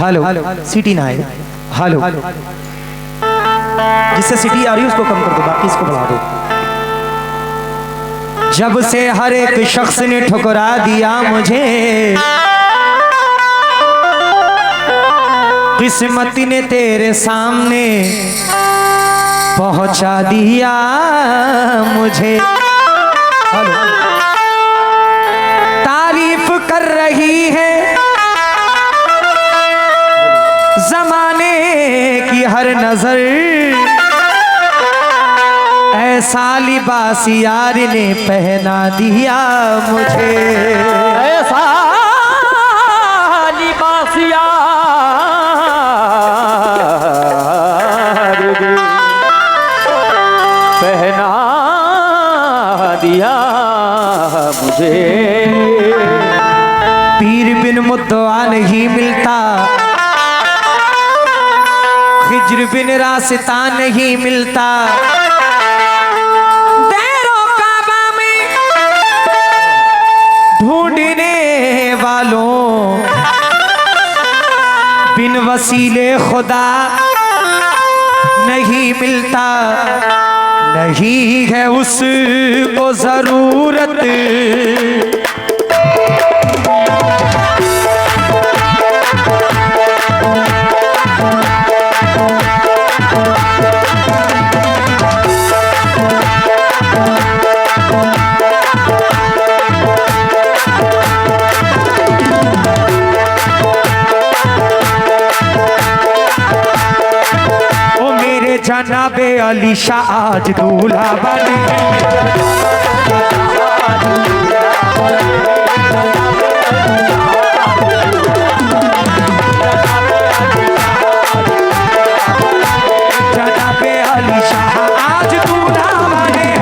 Hello सीटी ना है। हेलो जिससे सीटी आ रही है उसको कम कर दो, बाकी इसको बढ़ा दो। जब से हर एक शख्स ने ठुकरा दिया मुझे, किस्मत ने तेरे सामने पहुंचा दिया मुझे। तारीफ कर रही है जमाने की हर नजर, ऐसा लिबास यार ने पहना दिया मुझे। ऐसा लिबास यार ने पहना दिया मुझे। पीर बिन मुद्दआ नहीं मिलता, हिज्र बिन रास्ता नहीं मिलता, देरो काबा में ढूंढने वालों बिन वसीले खुदा नहीं मिलता। नहीं है उसको जरूरत जनाबे अली शाह आज दूल्हा बने। जनाबे अली शाह आज दूल्हा बने।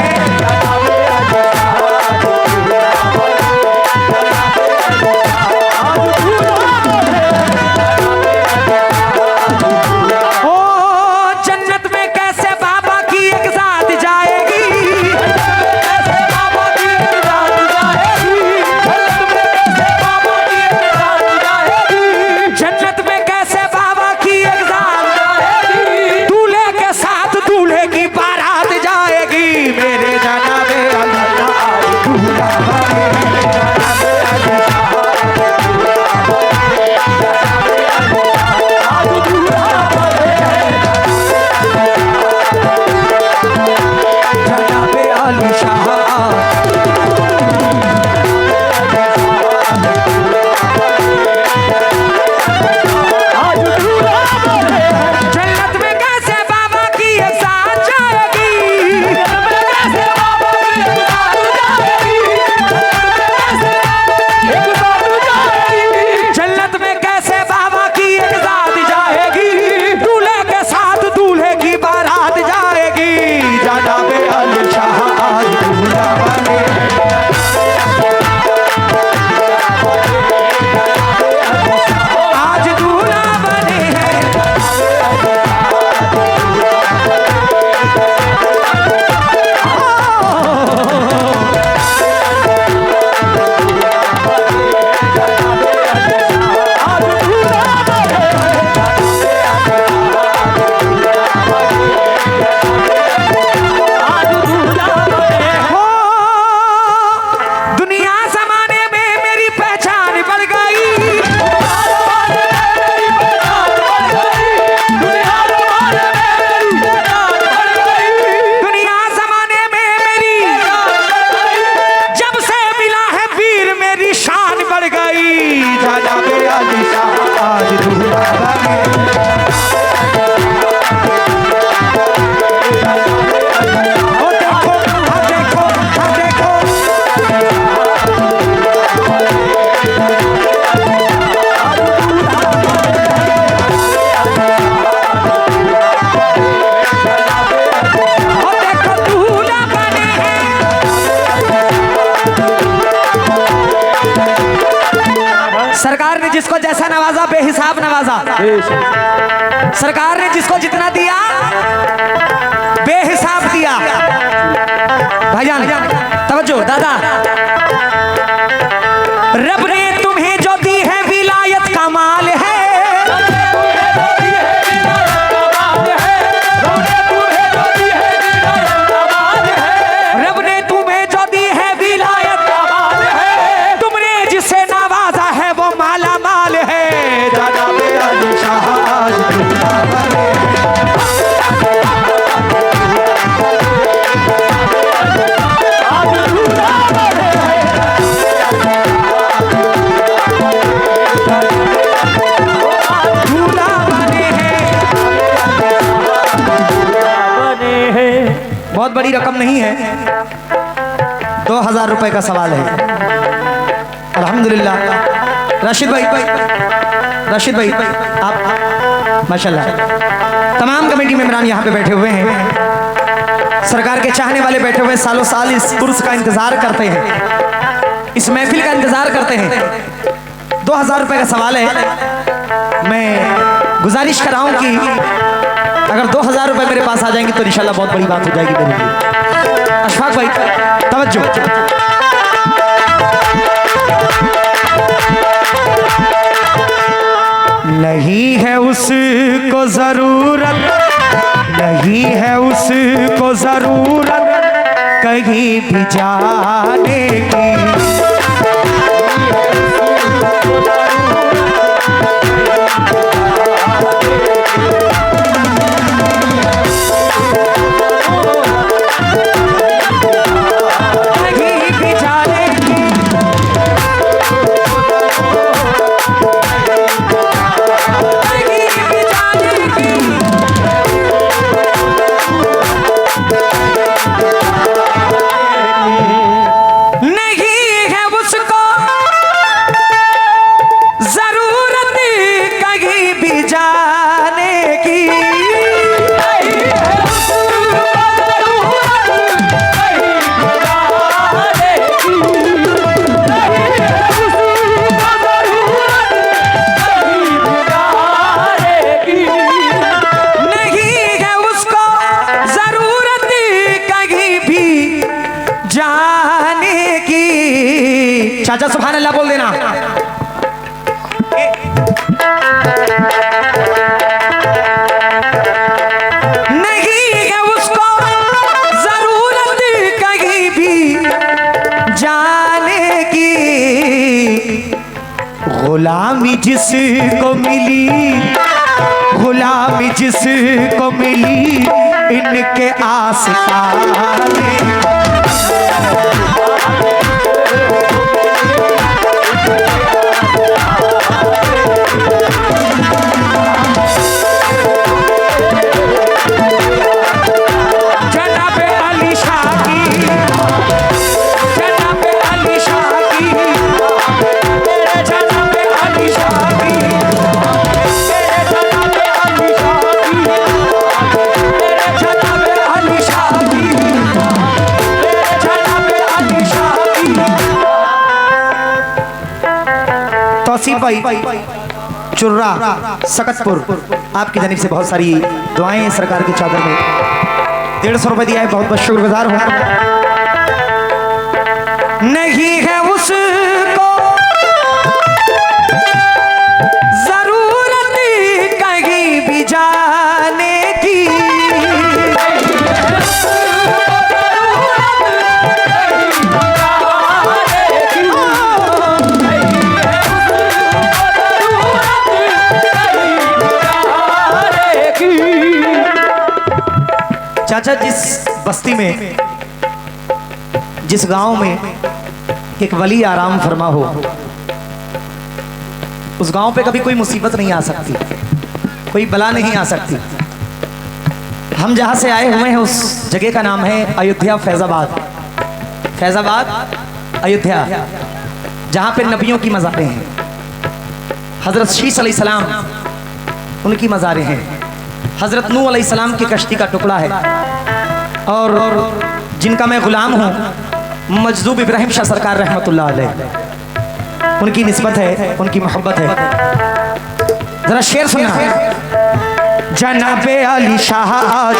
सरकार ने जिसको जैसा नवाजा बेहिसाब नवाजा। सरकार ने जिसको जितना दिया बेहिसाब दिया। भाईजान तवज्जो दादा, रब ने तुम्हें जो दी है विलायत का माल है। बहुत बड़ी रकम नहीं है, 2000 रुपए का सवाल है। अल्हम्दुलिल्लाह। राशिद भाई, राशिद भाई आप माशाल्लाह, तमाम कमेटी मेंबरान यहाँ पे बैठे हुए हैं, सरकार के चाहने वाले बैठे हुए, सालों साल इस उर्स का इंतजार करते हैं, इस महफिल का इंतजार करते हैं। 2000 रुपए का सवाल है। मैं गुजारिश कर रहा हूं कि अगर 2000 रुपए मेरे पास आ जाएंगे तो इंशाल्लाह बहुत बड़ी बात हो जाएगी मेरे लिए। अशफाक भाई तवज्जो। नहीं है उसको जरूरत, नहीं है उसको जरूरत कहीं भी जाने की। चाचा सुभान अल्लाह बोल देना। नहीं है उसको जरूरत कहीं भी जाने की, गुलामी जिसको मिली, गुलामी जिसको मिली इनके आस्ताने। तौसीफ भाई चुर्रा सकतपुर, आपकी जानिब से बहुत सारी दुआएं सरकार की चादर में 150 रुपए दिया है, बहुत बहुत शुक्रगुजार हूं। नहीं है उसको जरूरत कहीं भी जाने की, चाचा जिस बस्ती में, जिस गांव में एक वली आराम फरमा हो, उस गांव पे कभी कोई मुसीबत नहीं आ सकती, कोई बला नहीं आ सकती। हम जहां से आए हुए हैं उस जगह का नाम है अयोध्या, फैजाबाद। फैजाबाद अयोध्या, जहां पे नबियों की मज़ारें हैं, हजरत शीश अलैहिस्सलाम उनकी मज़ारें हैं, हजरत नूह अलैहिस्सलाम की कश्ती का टुकड़ा है, और जिनका मैं गुलाम हूँ मजदूब इब्राहिम शाह सरकार रहमतुल्लाह अलैह, उनकी निस्बत है, उनकी मोहब्बत है। जरा शेर सुनना। जनाबे अली शाह आज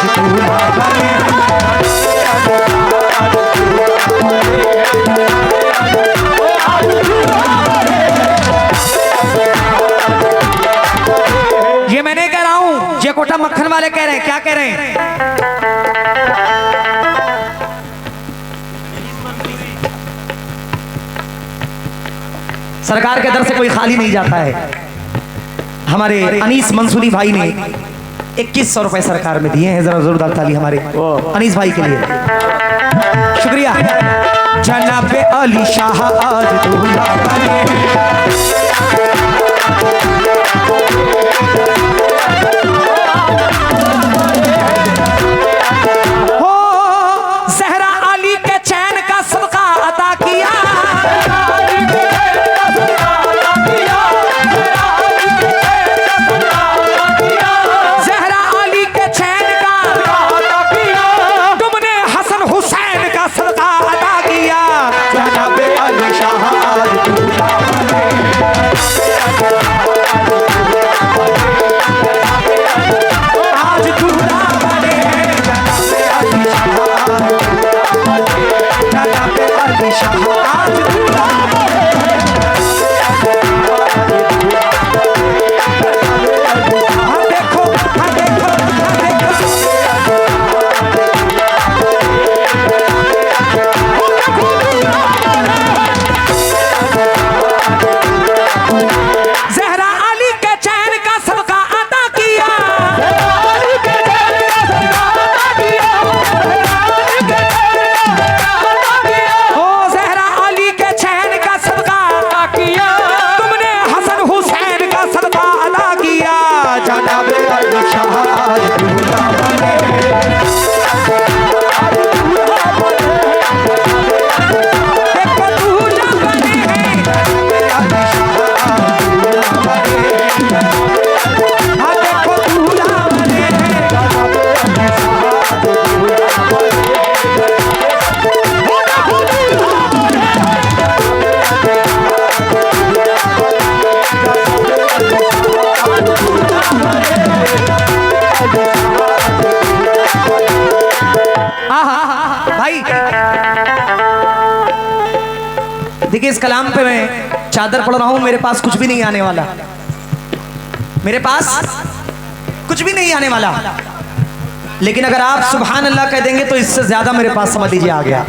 ये मैं नहीं कह रहा हूं, ये कोटा मक्खन वाले कह रहे हैं। क्या कह रहे हैं? सरकार के दर से कोई खाली नहीं जाता है। हमारे अनीस मंसूरी भाई ने 2100 रुपए सरकार में दिए हैं, जरा जोरदार ताली हमारे अनीस भाई के लिए, शुक्रिया। जनाबे अली शाह आज दूल्हा बने, हो भाई देखिए, इस कलाम पे मैं चादर पढ़ रहा हूं, मेरे पास कुछ भी नहीं आने वाला, मेरे पास कुछ भी नहीं आने वाला, लेकिन अगर आप सुभान अल्लाह कह देंगे तो इससे ज्यादा मेरे पास समझ लीजिए आ गया।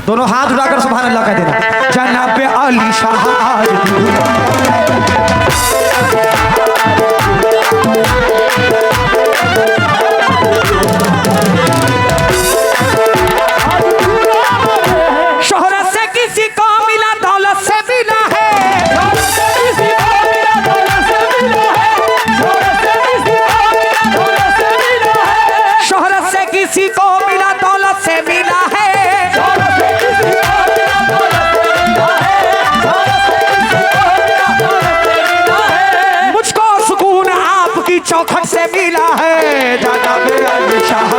दोनों हाथ उठाकर सुभान अल्लाह कह देना। जनाब अली शाह शोहरत से किसी को मिला, दौलत से मिला है, शोहरत से किसी को मिला, दौलत से मिला है, मुझको सुकून आपकी चौखट से मिला है। जनाब अली शाह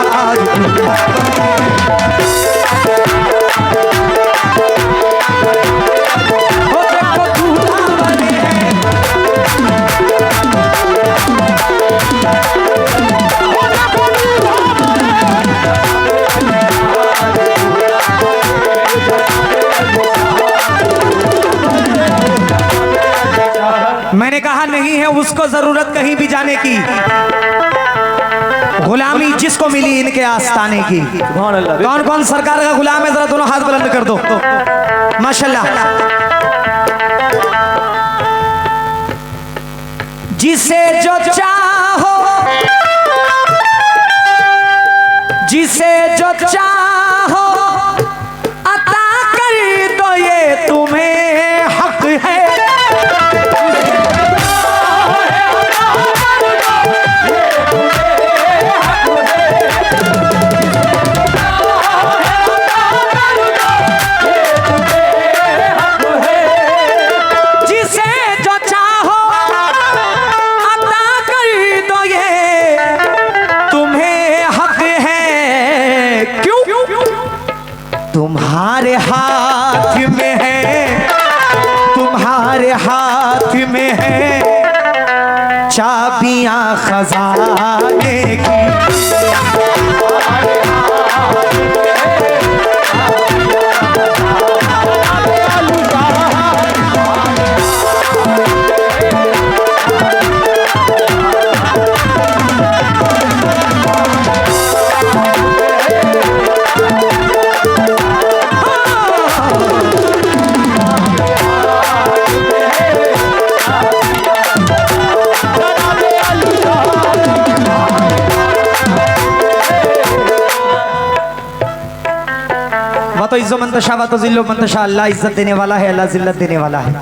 मैंने कहा नहीं है उसको जरूरत कहीं भी जाने की, गुलामी जिसको मिली इनके आस्ताने की। कौन कौन सरकार का गुलाम है, जरा दोनों हाथ बुलंद कर दो। माशाल्लाह। जिसे जो चाहो, जिसे जो चाहो अता कर दो, ये तुम्हें हक है। तुम्हारे हाथ में है, तुम्हारे हाथ में है चाबियां खजाने की। तो इज्जो मंतशा व तो जिल्लो मंतशा, अल्लाह इज्जत देने वाला है, अल्लाह जिल्लत देने वाला है।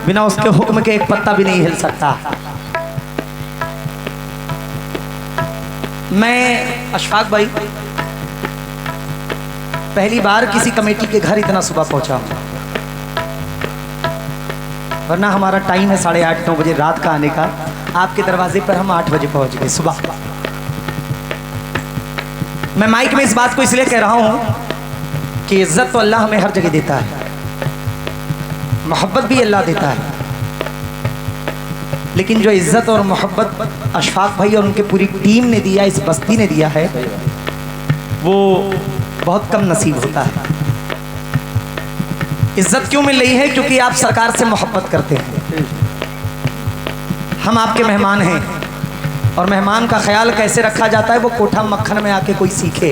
बिना उसके हुक्म के एक पत्ता भी नहीं हिल सकता। मैं अशफाक भाई पहली बार किसी कमेटी के घर इतना सुबह पहुंचा हूं, वरना हमारा टाइम है 8:30-9 बजे रात का आने का। आपके दरवाजे पर हम 8 बजे पहुंच गए सुबह। मैं माइक में इस बात को इसलिए कह रहा हूं कि इज्जत तो अल्लाह हमें हर जगह देता है, मोहब्बत भी अल्लाह देता है, लेकिन जो इज्जत और मोहब्बत अशफाक भाई और उनके पूरी टीम ने दिया, इस बस्ती ने दिया है, वो बहुत कम नसीब होता है। इज्जत क्यों मिल रही है? क्योंकि आप सरकार से मोहब्बत करते हैं। हम आपके मेहमान हैं, और मेहमान का ख्याल कैसे रखा जाता है वो कोठा मक्खन में आके कोई सीखे।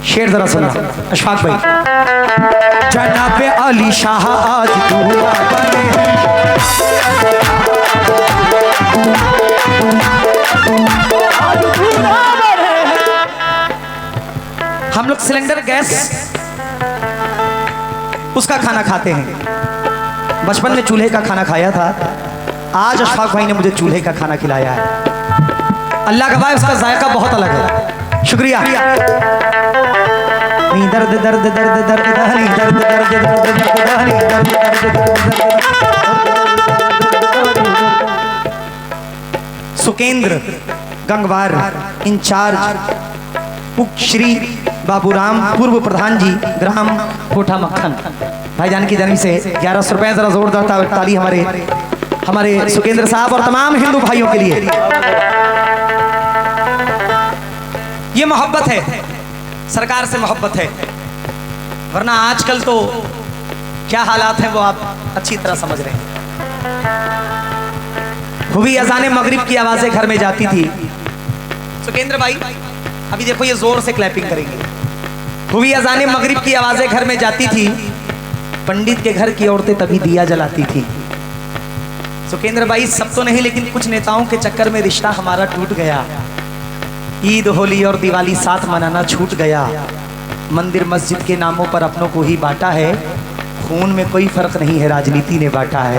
शेर जरा सुना अशफाक भाई। जनाब अली शाह आज दूल्हा बने, हम लोग सिलेंडर गैस उसका खाना खाते हैं। बचपन में चूल्हे का खाना खाया था, आज अशफाक भाई ने मुझे चूल्हे का खाना खिलाया है। अल्लाह का भाई, उसका जायका बहुत अलग है। शुक्रिया। दर्द दर्द दर्द दर्द दर्द दर्द दर्द दर्द दर्द दर्द सुकेंद्र गंगवार इंचार्ज श्री बाबूराम पूर्व प्रधान जी ग्राम कोठा मक्खन भाईजान की जानब से 1100 रुपए। जरा जोरदार ताली हमारे हमारे सुकेंद्र साहब और तमाम हिंदू भाइयों के लिए। ये मोहब्बत है, सरकार से मोहब्बत है, वरना आजकल तो क्या हालात हैं वो आप अच्छी तरह समझ रहे हैं। हुई अजाने मगरिब की आवाजें घर में जाती थी। सुकेंद्र भाई अभी देखो ये जोर से क्लैपिंग करेंगे। हुई अजाने मगरिब की आवाजें घर में जाती थी, पंडित के घर की औरतें तभी दिया जलाती थी। सुकेंद्र भाई सब तो नहीं, लेकिन कुछ नेताओं के चक्कर में रिश्ता हमारा टूट गया। ईद होली और दिवाली साथ मनाना छूट गया। मंदिर मस्जिद के नामों पर अपनों को ही बांटा है, खून में कोई फर्क नहीं है, राजनीति ने बांटा है।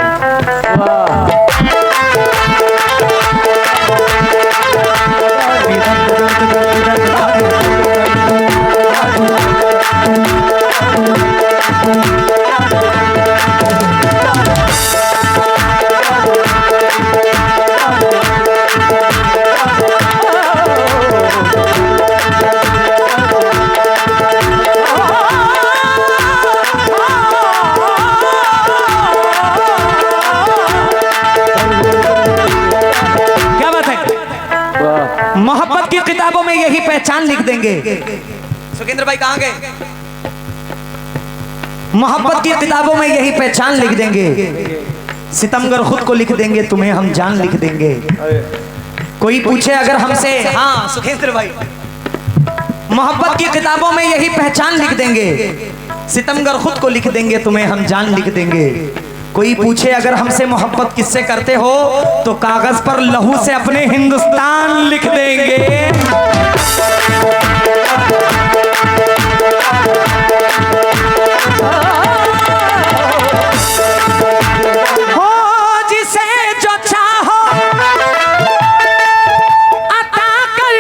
मोहब्बत की किताबों में यही पहचान लिख देंगे। सुकेंद्र भाई कहां गए? मोहब्बत की किताबों में यही पहचान लिख देंगे। सितमगर खुद को लिख देंगे, तुम्हें हम जान लिख देंगे। कोई पूछे अगर हमसे, हाँ सुकेंद्र भाई, मोहब्बत की किताबों में यही पहचान लिख देंगे। सितमगर खुद को लिख देंगे, तुम्हें हम जान लिख देंगे। कोई पूछे अगर हमसे मोहब्बत किससे करते हो, तो कागज पर लहू से अपने हिंदुस्तान लिख देंगे। हो जिसे जो चाहो अता कर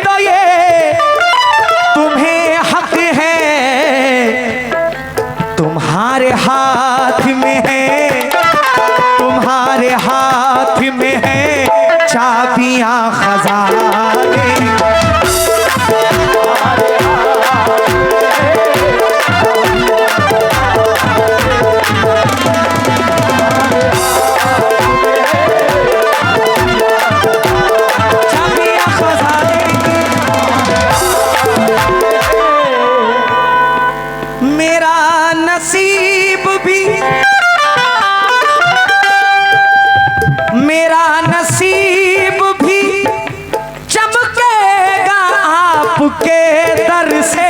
दो, ये तुम्हें हक है, तुम्हारे हाथ में है, तुम्हारे हाथ में है चाबियां खजाने। चाबियां खजाने मेरा नसीब भी, मेरा नसीब भी चमकेगा आपके दर से।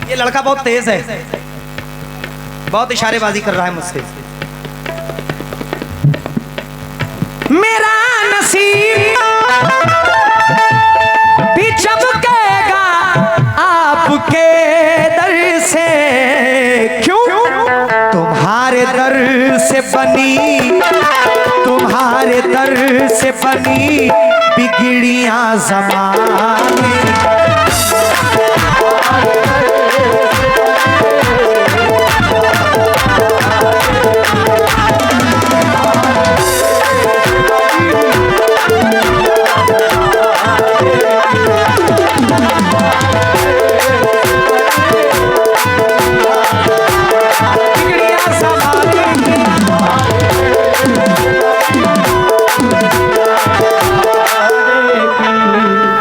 ये लड़का बहुत तेज है, बहुत इशारेबाजी कर रहा है मुझसे। मेरा नसीब भी चमकेगा आपके दर से। क्यों? तुम्हारे दर से बनी, तुम्हारे दर से बनी बिगड़ियां ज़माने।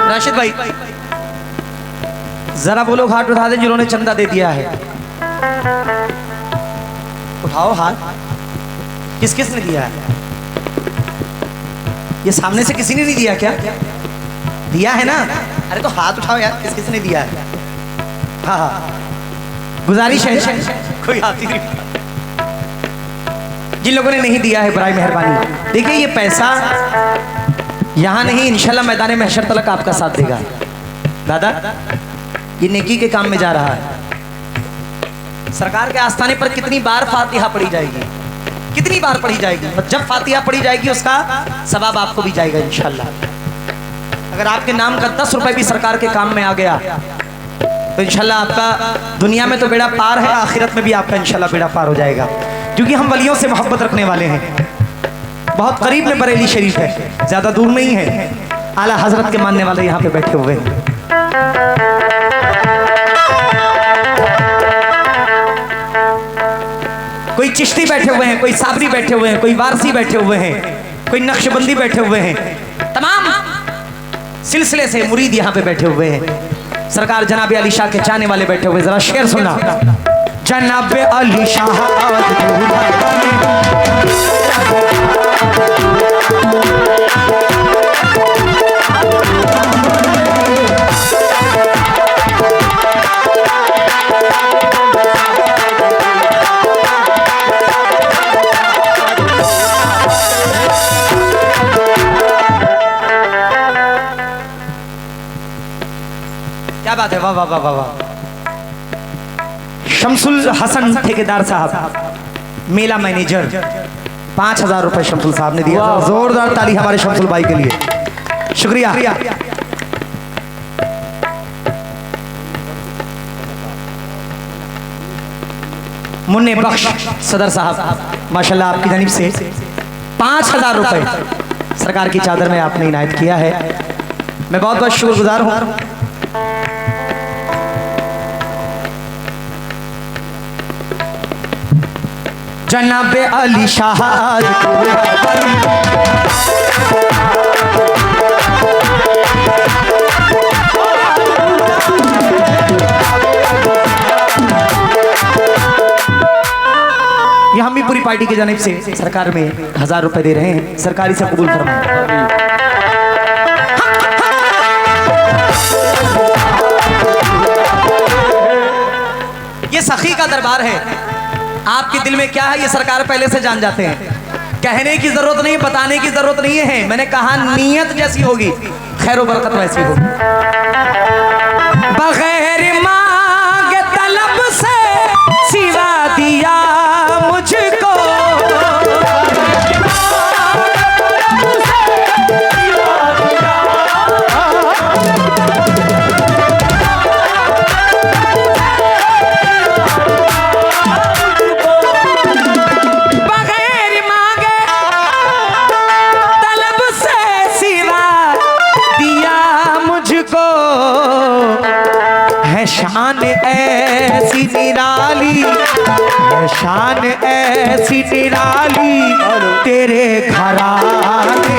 राशिद भाई जरा वो लोग हाथ उठा दें जिन्होंने चंदा दे दिया है। उठाओ हाथ। किस किस ने दिया है? ये सामने से किसी ने नहीं दिया क्या? दिया है ना? अरे तो हाथ उठाओ यार, किस किस ने दिया है? हाँ हाँ, गुजारिश है, कोई हाथ ही नहीं। जिन लोगों ने नहीं दिया है बराए मेहरबानी, देखिए ये पैसा यहाँ नहीं, इंशाल्लाह मैदान महशर तक आपका साथ देगा। दादा ये नेकी के काम में जा रहा है। सरकार के आस्थाने पर कितनी बार फातिहा पढ़ी जाएगी, कितनी बार पढ़ी जाएगी, और जब फातिहा पढ़ी जाएगी उसका सवाब आपको भी जाएगा इंशाल्लाह। अगर आपके नाम का 10 रुपए भी सरकार के काम में आ गया तो इंशाल्लाह आपका दुनिया में तो बेड़ा पार है, आखिरत में भी आपका इंशाल्लाह बेड़ा पार हो जाएगा। क्योंकि हम वलियों से मोहब्बत रखने वाले हैं। बहुत करीब में बरेली शरीफ है, ज्यादा दूर नहीं है। आला हजरत के मानने वाले यहाँ पे बैठे हुए हैं। कोई चिश्ती बैठे हुए हैं, कोई साबरी बैठे हुए हैं, कोई वारसी बैठे हुए हैं, कोई नक्शबंदी बैठे हुए हैं, तमाम सिलसिले से मुरीद यहाँ पे बैठे हुए हैं। सरकार जनाब अली शाह के चाहने वाले बैठे हुए, जरा शेर सुना। जनाब अली शाह क्या बात है, वाह वाह वाह वाह वाह। शमसुल हसन ठेकेदार साहब, मेला मैनेजर, 5,000 रुपए शमसुल साहब ने दिया। जोरदार ताली हमारे शमसुल भाई के लिए, शुक्रिया। मुन्ने बख्श सदर साहब, माशाल्लाह आपकी जानिब से 5,000 रुपए सरकार की चादर में आपने इनायत किया है। मैं बहुत बहुत शुक्रगुजार हूँ। जनाब अली शाह ये हम भी पूरी पार्टी की जानिब से सरकार में 1,000 रुपए दे रहे हैं। सरकारी से कबूल फरमाएं। ये सखी का दरबार है। आपके दिल में क्या है ये सरकार पहले से जान जाते हैं। कहने की जरूरत नहीं, बताने की जरूरत नहीं है। मैंने कहा नीयत जैसी होगी खैर बरकत वैसी होगी। बगैर मांग तलब से सिवा दिया मुझको, शान ऐसी निराली, शान ऐसी निराली तेरे घराने।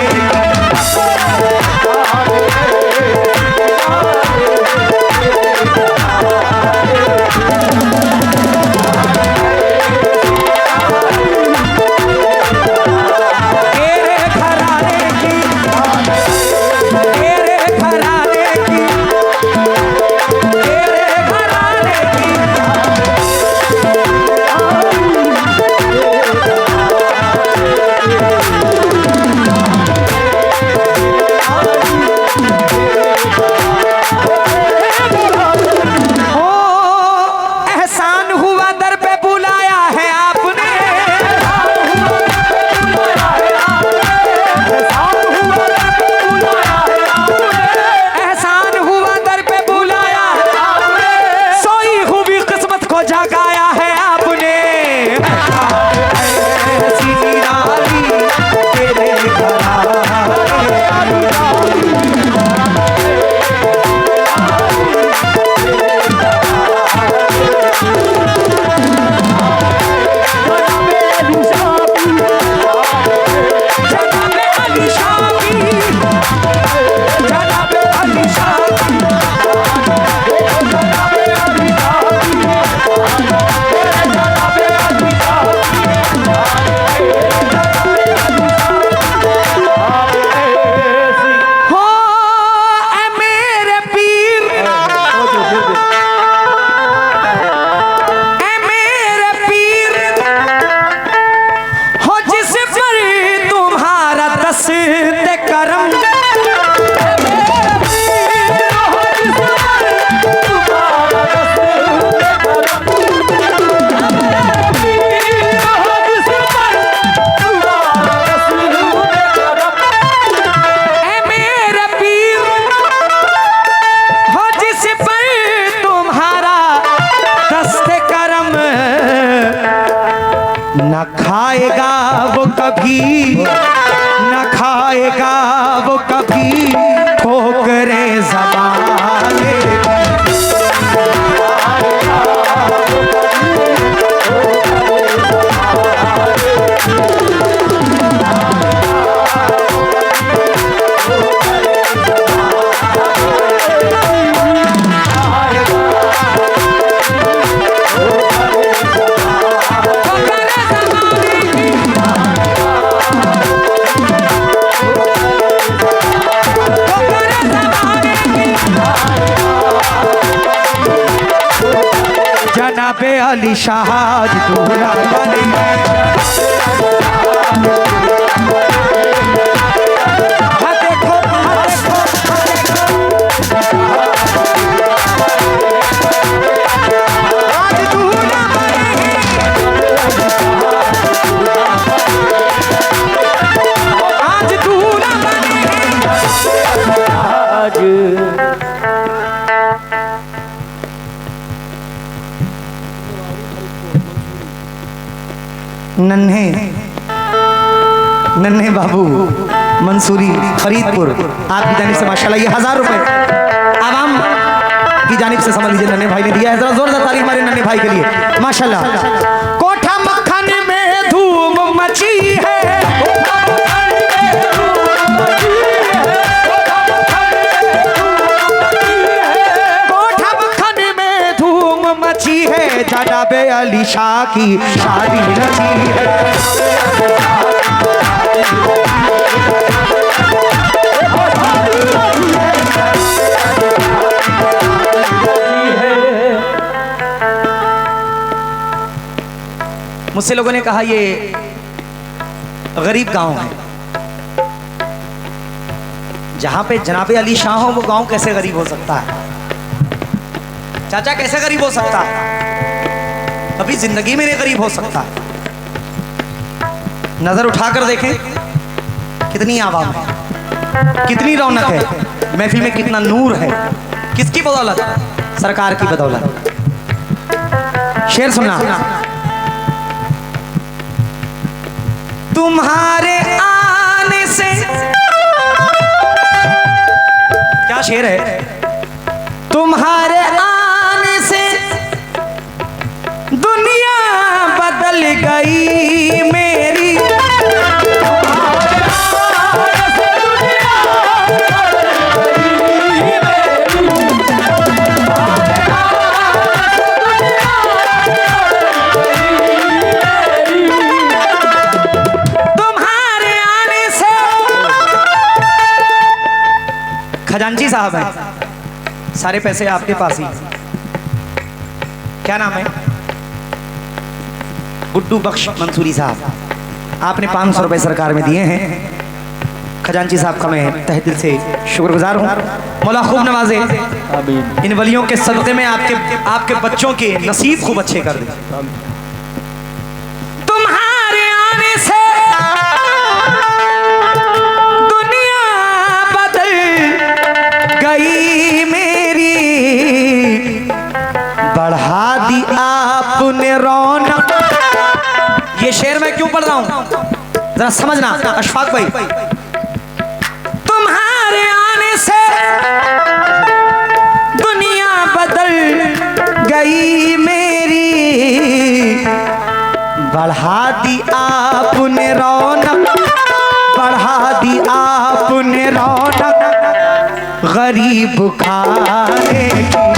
न खाएगा वो कभी, न खाएगा वो कभी ठोकरे ज़माने। जनाबे अली शाह आज दूल्हा बने हाँ देखो हाँ देखो हाँ देखो आज दूल्हा बने आज दूल्हा बने आज नन्हे नन्हे बाबू मंसूरी फरीदपुर आपकी जानिब से माशाल्लाह ये 1000 रुपए आवाम की जानिब से समझ लीजिए नन्हे भाई ने दिया है। जरा जोरदार ताली हमारे नन्हे भाई के लिए माशाल्लाह। कोठा मक्खन में धूम मची है कोठा मक्खन में धूम मची है जनाबे अली शाह की शादी रची है मुझसे लोगों ने कहा ये गरीब गांव है, जहां पे जनाबे अली शाह हो वो गांव कैसे गरीब हो सकता है? चाचा कैसे गरीब हो सकता है? कभी जिंदगी में नहीं गरीब हो सकता। नजर उठाकर देखें कितनी आवाम है, कितनी रौनक है, महफिल में कितना नूर है। किसकी बदौलत? सरकार की बदौलत। शेर सुना, तुम्हारे आने से, क्या शेर है? तुम्हारे आने से दुनिया बदल गई मेरी, खजांची साहब हैं, सारे पैसे आपके पास ही। क्या नाम है? गुड्डू बख्श मंसूरी साहब, आपने 500 रुपए सरकार में दिए हैं। खजांची साहब का मैं तहे दिल से शुक्रगुजार हूँ। मौला खूब नवाजे, इन वलियों के सदक़े में आपके बच्चों के नसीब खूब अच्छे कर दे। तुम्हारे आने से गई मेरी, बढ़ा दी आपने रौनक। ये शेर मैं क्यों पढ़ रहा हूं जरा समझना अशफाक भाई। तुम्हारे आने से दुनिया बदल गई मेरी, बढ़ा दी आपने रौनक, बढ़ा दी आपने रौनक, गरीब खाने की।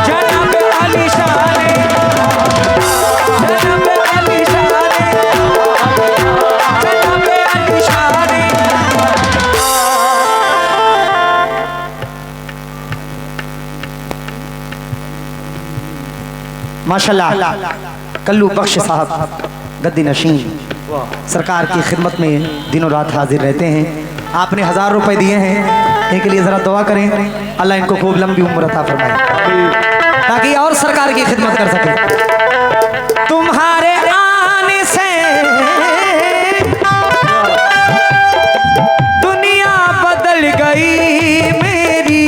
जनाबे अली शाह ने, जनाबे अली शाह ने, जनाबे अली शाह ने। माशाल्लाह कल्लू बख्श साहब गद्दी नशीन सरकार की खिदमत में दिनों रात हाजिर रहते हैं। आपने 1000 रुपए दिए हैं, इनके लिए ज़रा दुआ करें, अल्लाह इनको खूब लंबी उम्र अता फरमाए ताकि और सरकार की खिदमत कर सके। तुम्हारे आने से दुनिया बदल गई मेरी,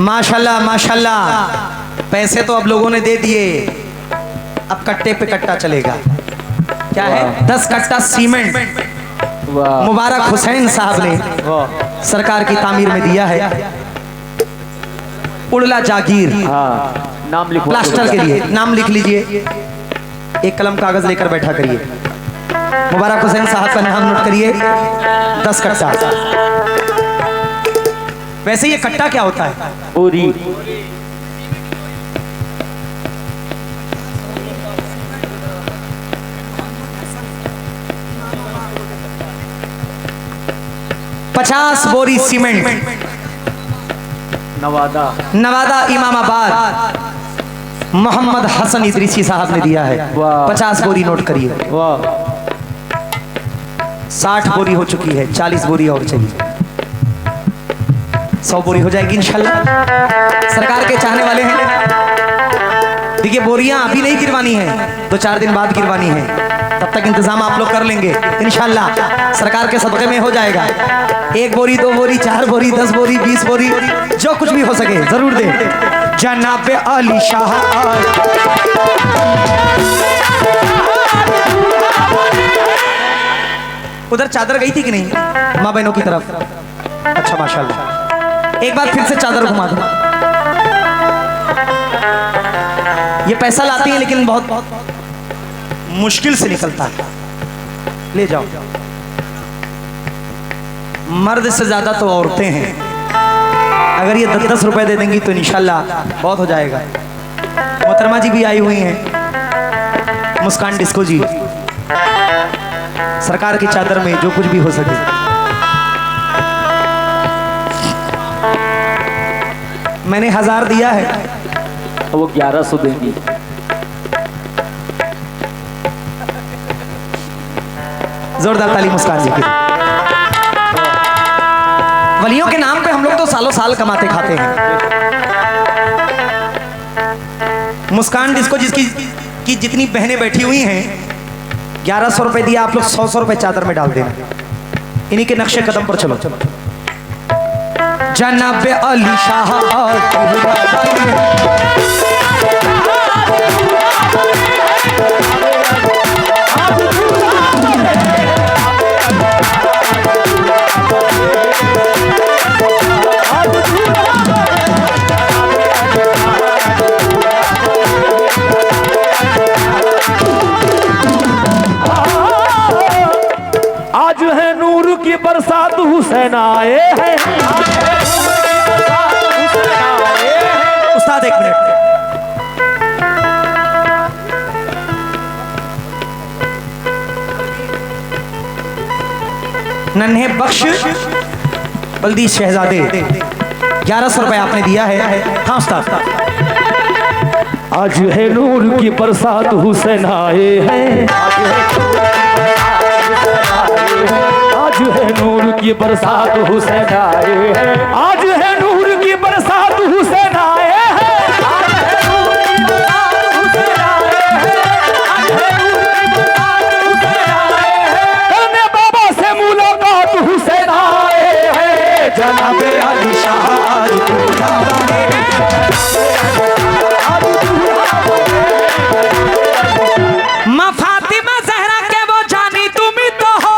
माशाल्लाह माशाल्लाह। पैसे तो अब लोगों ने दे दिए, अब कट्टे पे कट्टा चलेगा। क्या है? 10 कट्टा सीमेंट वाह मुबारक हुसैन साहब ने वाह। सरकार की तामीर में दिया है। उड़ला जागीर हाँ नाम लिखो प्लास्टर के लिए नाम लिख लीजिए, एक कलम कागज लेकर बैठा करिए। मुबारक हुसैन साहब का नाम नोट करिए। 10 कट्टा। वैसे ये कट्टा क्या होता है? पूरी 50 बोरी सीमेंट नवादा नवादा इमामाबाद मोहम्मद हसन इदरीसी साहब ने दिया है। वाह। 50 बोरी नोट करिए। वाह 60 बोरी हो चुकी है, 40 बोरी और चाहिए। 100 बोरी हो जाएगी इंशाल्लाह। सरकार के चाहने वाले हैं। देखिए बोरियां अभी नहीं गिरवानी है, 2-4 दिन बाद गिरवानी है, तब तक इंतजाम आप लोग कर लेंगे इंशाल्लाह। सरकार के सदक़े में हो जाएगा। 1 बोरी 2 बोरी 4 बोरी 10 बोरी 20 बोरी जो कुछ भी हो सके जरूर दे। जनाब अली शाह उधर चादर गई थी कि नहीं माँ बहनों की तरफ? अच्छा माशाल्लाह। एक बार फिर से चादर घुमा दो। ये पैसा लाती है लेकिन बहुत मुश्किल से निकलता है। ले जाओ। मर्द से ज्यादा तो औरतें हैं। अगर ये 10-10 रुपए दे देंगी तो इंशाल्लाह बहुत हो जाएगा। मोहतरमा जी भी आई हुई हैं, मुस्कान डिस्को जी। सरकार की चादर में जो कुछ भी हो सके। मैंने 1000 दिया है, वो 1100 देंगी। जोरदार ताली मुस्कान जी की। वलियों के नाम पे हम लोग तो सालों साल कमाते खाते हैं। मुस्कान जिसको जिसकी की जितनी बहनें बैठी हुई हैं, 1100 रुपए दिया, आप लोग 100 रुपए चादर में डाल देना। इन्हीं के नक्शे कदम पर चलो। जनाब अली शाह आज है नूर की बरसात हुसैन आए हैं। उस्ताद 1 मिनट। नन्हे बख्श बल्दी शहजादे 1100 रुपए आपने दिया है। हाँ उस्ताद। आज है नूर की बरसात हुसैन आए हैं। आज है नूर की बरसात हुसैन आए हैं। आज है नूर की बरसात हुसैन आए हैं। करने बाबा से मुलाकात हुसैन आए हैं। जनाब अली शाह माँ फातिमा ज़हरा के वो जानी तुम ही तो हो।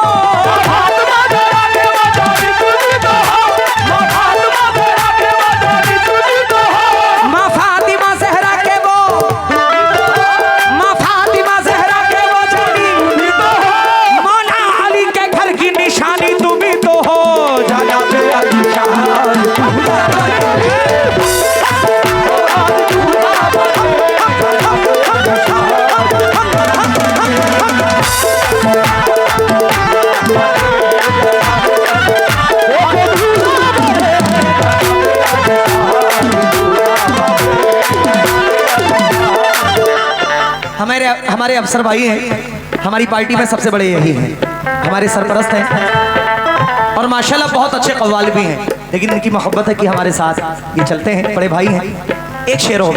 माँ फातिमा ज़हरा के वो जानी मौला अली के घर की निशानी तुम ही तो हो। जनाब अली हमारे अफसर भाई हैं, हमारी पार्टी में सबसे बड़े यही हैं, हमारे सरपरस्त हैं और माशाल्लाह बहुत अच्छे कव्वाल भी हैं। लेकिन इनकी मोहब्बत है कि हमारे साथ ये चलते हैं, बड़े भाई हैं। एक शेर हो।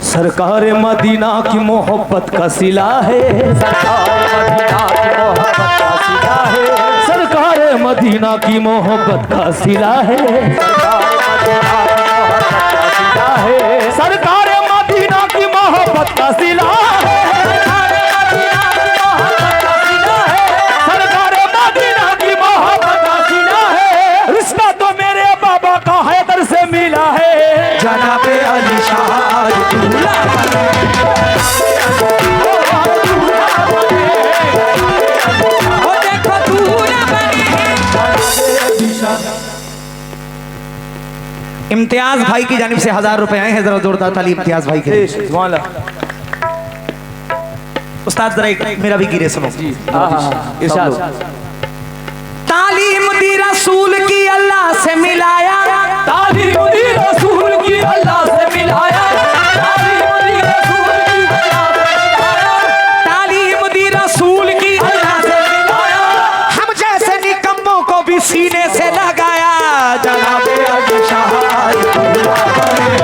सरकार मदीना की मोहब्बत का सिला है। सरकार मदीना की मोहब्बत का सिला है। सिला है, सरकार मदीना की मोहब्बत का सिला है, सरकार मदीना की मोहब्बत का सिला है, रिश्ता तो मेरे बाबा का हैदर से मिला है, जनाबे अली शाह आज दूल्हा बने। ओ देखो दूल्हा बने। इम्तियाज भाई की जानिब से 1000 रुपए आए हैं, जरा जोरदार ताली इम्तियाज भाई के लिए। उस्ताद जरा एक मेरा भी गिरे सुनो। इरशाद। तालीम दी रसूल की अल्लाह से मिलाया, तालीम दी रसूल की अल्लाह से मिलाया, तालीम दी रसूल की अल्लाह से मिलाया, तालीम दी रसूल की अल्लाह से मिलाया, हम जैसे निकम्मों को भी सीने से लगाया, जनाबे अली शाह आज दूल्हा बने।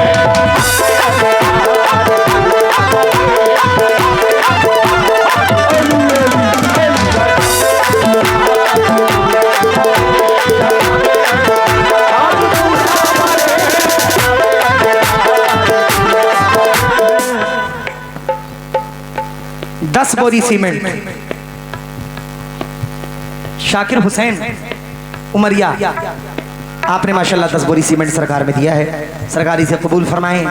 10 बोरी सीमेंट शाकिर हुसैन उमरिया, आपने माशाल्लाह 10 बोरी सीमेंट सरकार में दिया है, सरकारी से कबूल फरमाएं।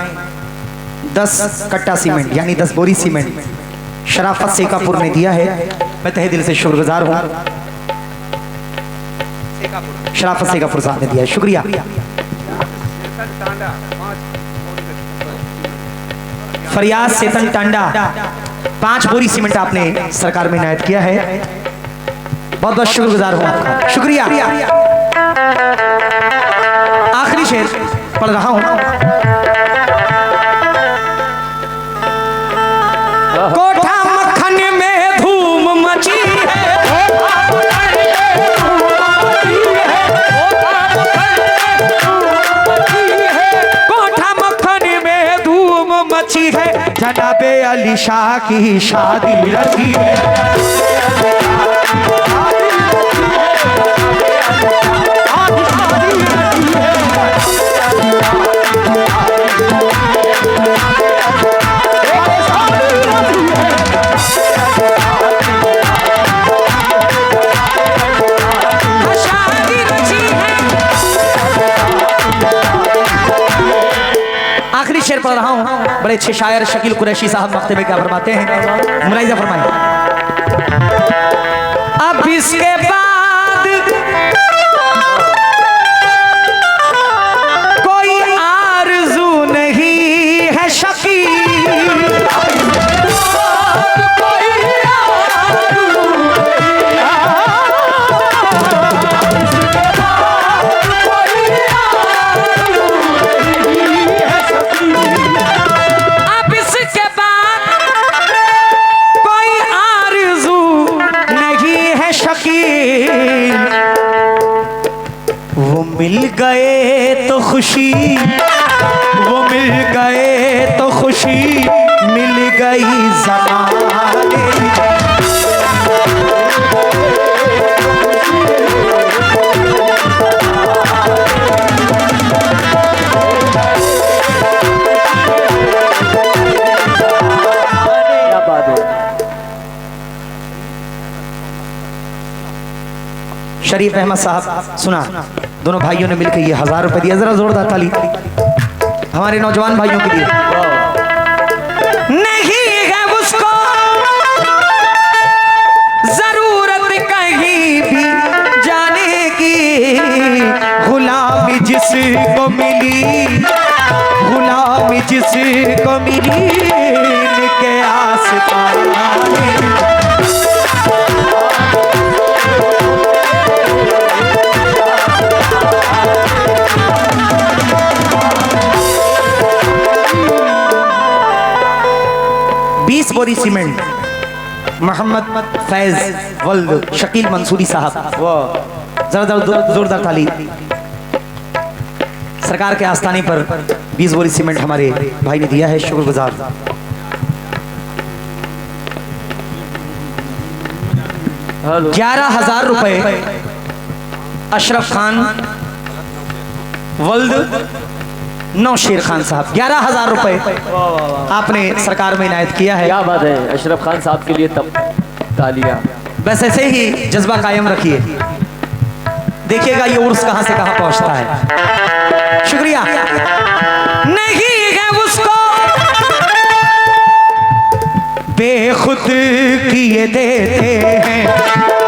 10 कट्टा सीमेंट यानी 10 बोरी सीमेंट शराफत सेकापुर ने दिया है, मैं तहे दिल से शुक्रगुजार हूँ। शराफत सेकापुर साहब ने दिया है, शुक्रिया। फरियाद सेतन टांडा 5 बोरी सीमेंट आपने सरकार में इनायत किया है, बहुत बहुत शुक्रगुजार हूँ आपका, शुक्रिया। आखिरी शेर पढ़ रहा हूँ। कोठा मक्खन में धूम मची है, कोठा मक्खन में धूम मची है, जनाबे अली शाह की शादी रची है। आखिरी शेर पढ़ रहा हूँ, बड़े अच्छे शायर शकील कुरैशी साहब मक्ते में क्या फरमाते हैं, मुलाहिजा फरमाएं। अब इसके बाद कोई आरज़ू नहीं है शकील, वो मिल गए तो खुशी, वो मिल गए तो खुशी, मिल गई ज़माने। क्या बात है। शरीफ अहमद साहब सुना, दोनों भाइयों ने मिलकर ये 1000 रुपए दिया, जरा जोरदार ताली हमारे नौजवान भाइयों के लिए। नहीं है उसको जरूरत कहीं भी जाने की, गुलामी जिसको मिली, गुलामी जिसको मिली के आसपास। बोरी सीमेंट मोहम्मद फैज वल्द शकील मंसूरी साहब, जरा जोरदार ताली। सरकार के आस्थाने पर 20 बोरी सीमेंट हमारे भाई ने दिया है, शुक्रगुजार। 11,000 रुपए अशरफ खान वल्द 9 शेर खान साहब 11,000 रुपए आपने सरकार में इनायत किया है। क्या बात है, अशरफ खान साहब के लिए तब तालियां। बस ऐसे ही जज्बा कायम रखिए, देखिएगा ये उर्स कहां से कहां पहुंचता है। शुक्रिया। नहीं है उसको बेखुद किए देते हैं,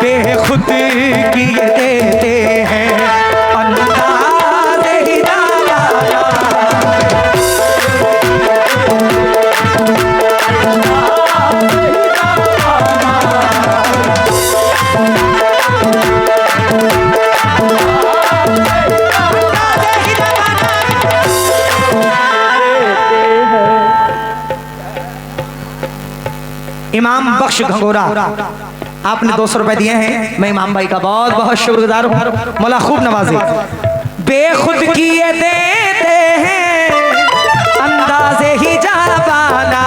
बेखुद किए देते हैं, अंदाज़े ही इमाम बख्श घंगोरा आपने 200 रुपए दिए हैं, मैं इमाम भाई का बहुत बहुत शुक्रगुजार हूँ, मौला खूब नवाजे। बेखुद किए देते हैं अंदाज़े ही जाबाना,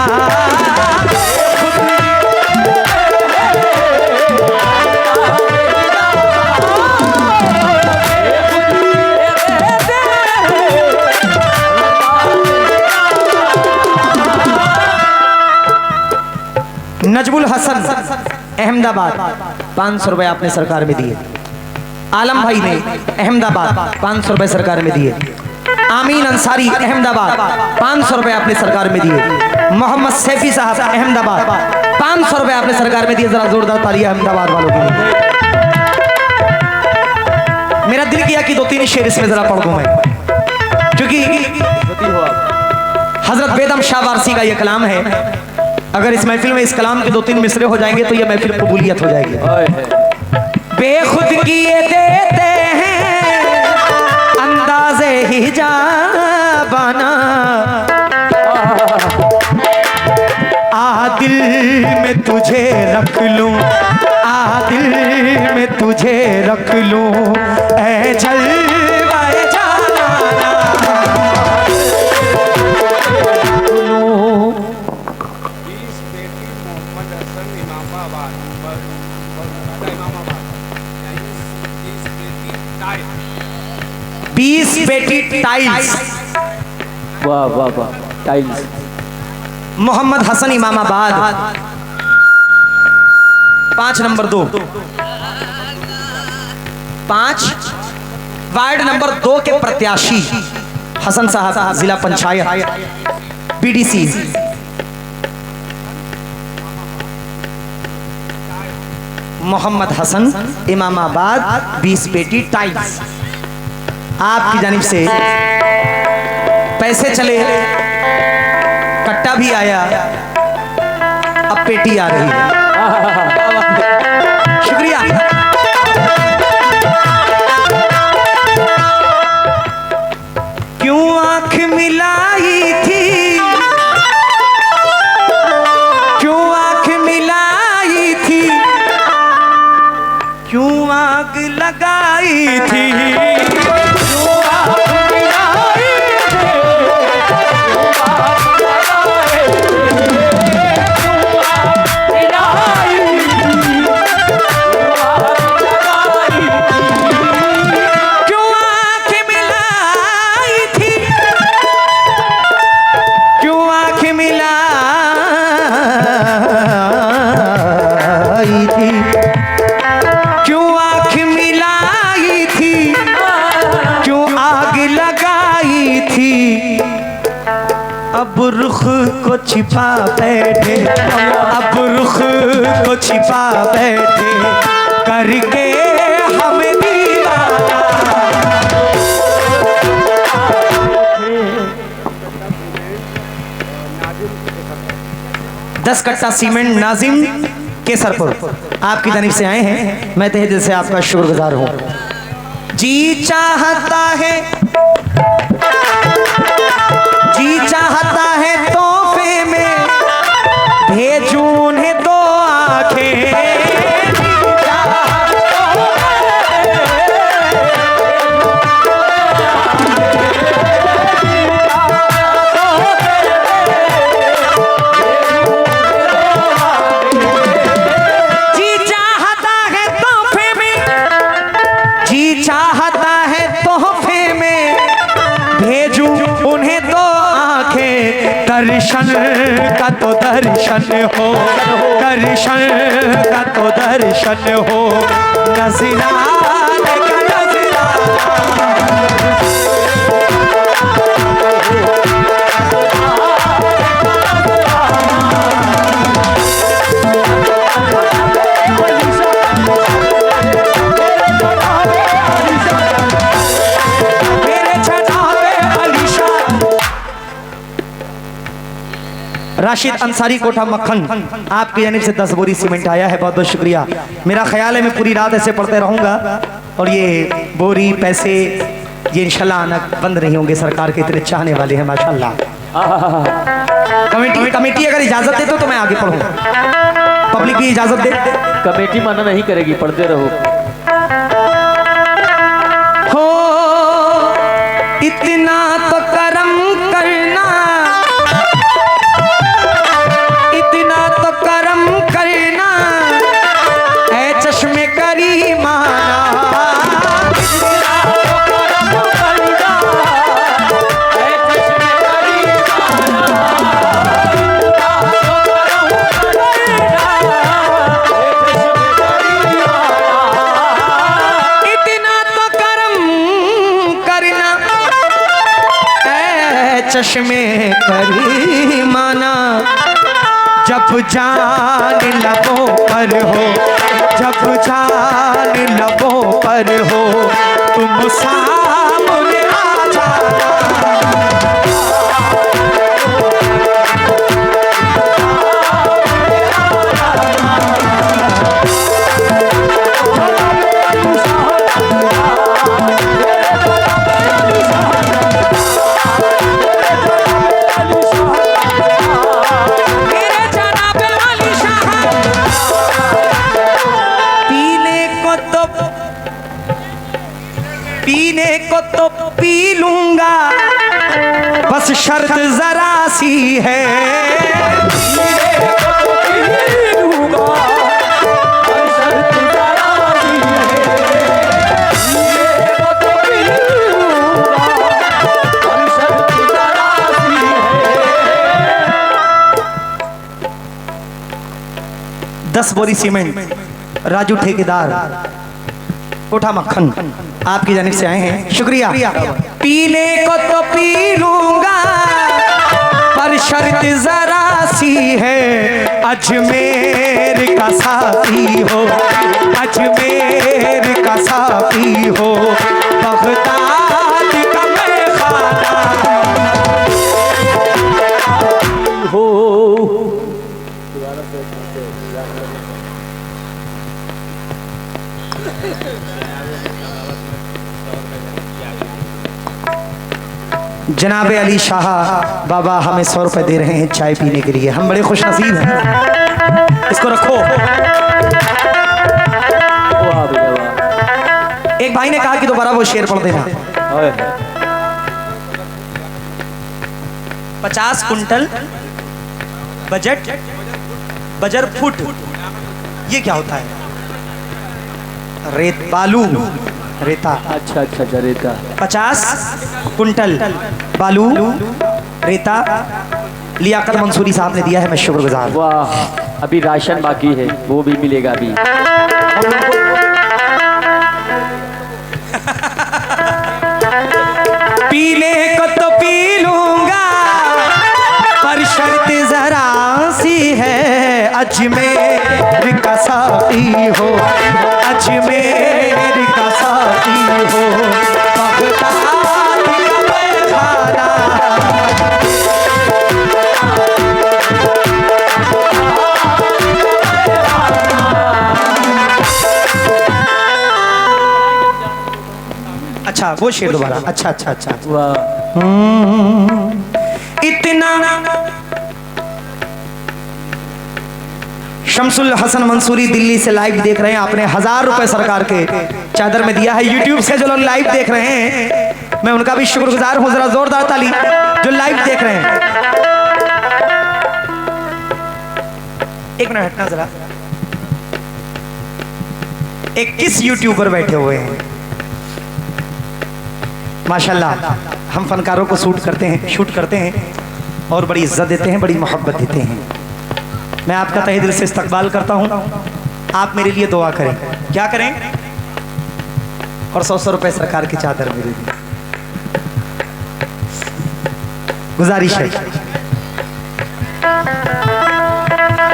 नजमुल हसन अहमदाबाद 500 रुपए आपने सरकार में दिए। आलम भाई ने अहमदाबाद 500 रुपए सरकार में दिए। आमीन अंसारी अहमदाबाद 500 रुपए आपने सरकार में दिए। मोहम्मद सैफी साहब अहमदाबाद 500 रुपए आपने सरकार में दिए। जरा जोरदार तालियां अहमदाबाद वालों के लिए। मेरा दिल किया कि 2-3 शेर इसमें जरा पढ़ दूं मैं, क्योंकि हजरत बेदम शाह वारसी का यह कलाम है। अगर इस महफिल में इस कलाम के 2-3 मिसरे हो जाएंगे तो यह महफिल कबूलियत हो जाएगी। बेखुद किए देते हैं अंदाज़े ही जाबाना, आ दिल में तुझे रख लूं, आ दिल में तुझे रख लूं, ऐ जलवाए जाना। बीस बेटी टाइल्स, वाह वाह वाह, टाइल्स। मोहम्मद हसन इमामाबाद 5 नंबर 2, 5 वार्ड नंबर 2 के प्रत्याशी हसन साहब, जिला पंचायत बीडीसी। मोहम्मद हसन इमामाबाद 20 पेटी टाइल्स आपकी जानिब से पैसे चले, कट्टा भी आया, अब पेटी आ रही है। शुक्रिया। क्यों आंख मिलाई थी, क्यों आंख मिलाई थी, क्यों आग लगाई थी, अब रुख को छिपा बैठे, अब रुख को छिपा बैठे, करके हमें दीवाना। 10 कट्टा सीमेंट नाजिम केसरपुर आपकी जानिब से आए हैं, मैं तहे दिल से आपका शुक्रगुजार हूँ। जी चाहता है, जी चाहता है तोहफे में भेजूं उन्हें 2 आंखें, जी चाहता है तोहफे में, जी चाहता है तोहफे में भेजूं उन्हें तो दर्शन हो, कृष्ण का तो दर्शन हो, नजराने का नजराना। राशिद अंसारी कोठा मक्खन, आपकी जानिब से 10 बोरी सीमेंट आया है, बहुत बहुत शुक्रिया। मेरा ख्याल है मैं पूरी रात ऐसे पढ़ते रहूँगा और ये बोरी पैसे ये इंशाल्लाह आना बंद नहीं होंगे। सरकार के इतने चाहने वाले हैं माशाल्लाह। कमेटी अगर इजाज़त दे तो मैं आगे पढ़ूँ, पब्लिक भी इजाज़त दे। कमेटी मना नहीं करेगी, पढ़ते रहो। हो इतना तो करम करना, इतना तो करम करना, ऐ चश्मे करीमाना। इतना तो करम करना, ऐ चश्मे करीमाना। इतना तो करम करना, ऐ चश्मे करीमाना। जब जान लबों पर हो, जब जान लबों पर हो, तुम सामने आ जाना। पीने को तो पी लूंगा, बस शर्त जरा सी है। पीने को तो पी लूंगा, बस शर्त जरा सी है। पीने को तो पी लूंगा, बस शर्त जरा सी है। 10 बोरी सीमेंट राजू ठेकेदार कोठा मक्खन आपकी जानिब से आए हैं, शुक्रिया। पीने को तो पी लूंगा पर शर्त जरा सी है, अजमेर का साथी हो, अजमेर का साथी हो, बगदाद का मैखाना हो। जनाबे अली शाह बाबा हमें 100 रुपए दे रहे हैं चाय पीने के लिए, हम बड़े खुश नसीब हैं। इसको रखो। एक भाई ने कहा कि दोबारा वो शेर पढ़ देना। 50 कुंटल बजट बजर फुट, ये क्या होता है? रेत बालू रेता। अच्छा अच्छा अच्छा, रेता। 50 कुंटल बालू रेता लियाकत मंसूरी साहब ने दिया है, मैं शुक्रगुजार। वाह, अभी राशन बाकी है, वो भी मिलेगा अभी। पीने को तो पी लूंगा पर शर्त जरा सी है, अजमेर का साथी हो, अजमेर का साथी हो, बगदाद का मैखाना। अच्छा वो शेर दोबारा। अच्छा अच्छा अच्छा। वाह, इतना शमसुल हसन मंसूरी दिल्ली से लाइव देख रहे हैं, आपने 1000 रुपए सरकार के चादर में दिया है। यूट्यूब से जो लोग लाइव देख रहे हैं मैं उनका भी शुक्रगुजार हूं, जरा जोरदार ताली जो लाइव देख रहे हैं। एक मिनट हटना जरा। 21 यूट्यूबर बैठे हुए हैं माशाल्लाह। हम फनकारों को शूट करते हैं और बड़ी इज्जत देते हैं, बड़ी मोहब्बत देते हैं। मैं आपका तहे दिल से इस्तकबाल करता हूँ। आप मेरे लिए दुआ करें। क्या करें? और 100 रुपए सरकार की चादर मेरे लिए। गुजारिश है,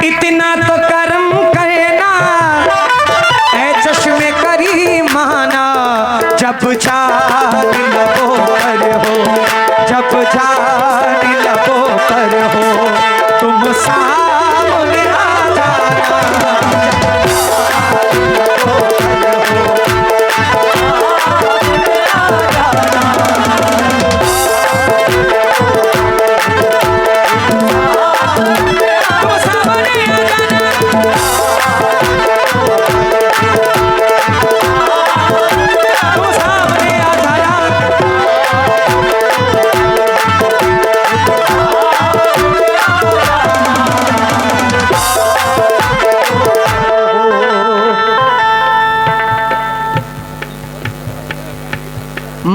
इतना तो करम करना ऐ चश्मे करी माना, जब जान लबो पर हो, जब जान लबो पर हो, तुम सामने आ जाना।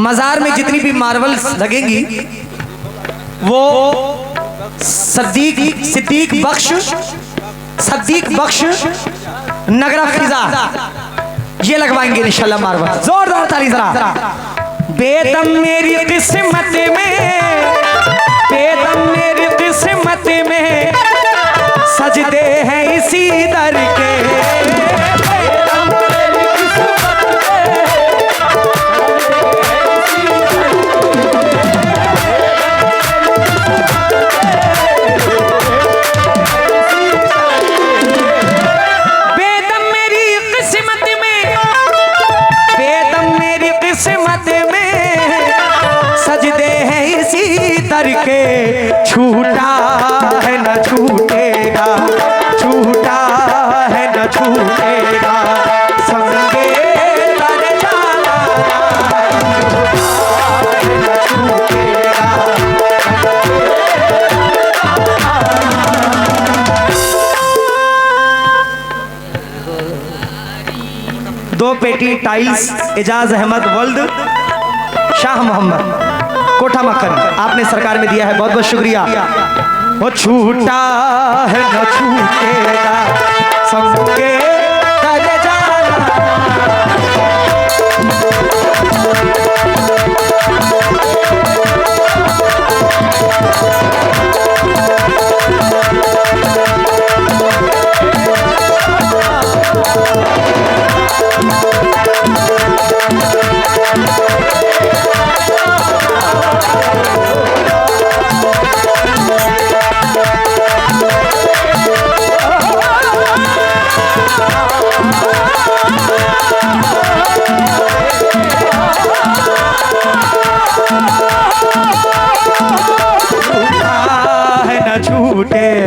मजार में जितनी भी मार्बल्स लगेंगी वो सिद्दीक बख्श नगरा फिजा ये लगवाएंगे इंशाल्लाह मार्बल। जोरदार ताली जरा। बेदम मेरी किस्मत में, बेदम मेरी किस्मत में सजदे हैं इसी दर के। के छूटा है न छूटेगा, छूटा है न छूटेगा, संगे तर जाना है न छूटेगा। दो पेटी टाइल्स एजाज अहमद वल्द शाह मोहम्मद कोठा मक्खन आपने सरकार में दिया है, बहुत बहुत शुक्रिया। वो छूटा है न छूटेगा, संगे तर जाना। छूटे